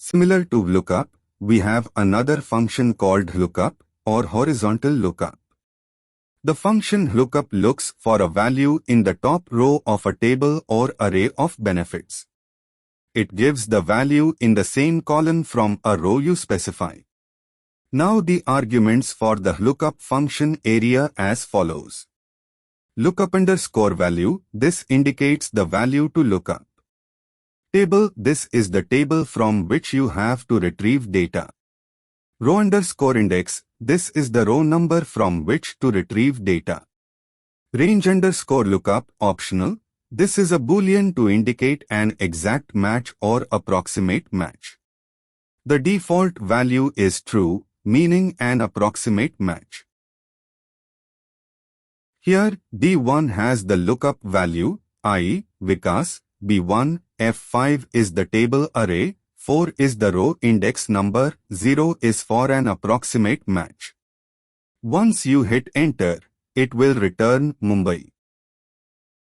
Similar to lookup, we have another function called lookup or horizontal lookup. The function lookup looks for a value in the top row of a table or array of benefits. It gives the value in the same column from a row you specify. Now the arguments for the lookup function area as follows. Lookup underscore value, this indicates the value to lookup. Table, this is the table from which you have to retrieve data. Row underscore index, this is the row number from which to retrieve data. Range underscore lookup, optional, this is a boolean to indicate an exact match or approximate match. The default value is true, meaning an approximate match. Here, D1 has the lookup value, i, Vikas, B1, F5 is the table array, 4 is the row index number, 0 is for an approximate match. Once you hit enter, it will return Mumbai.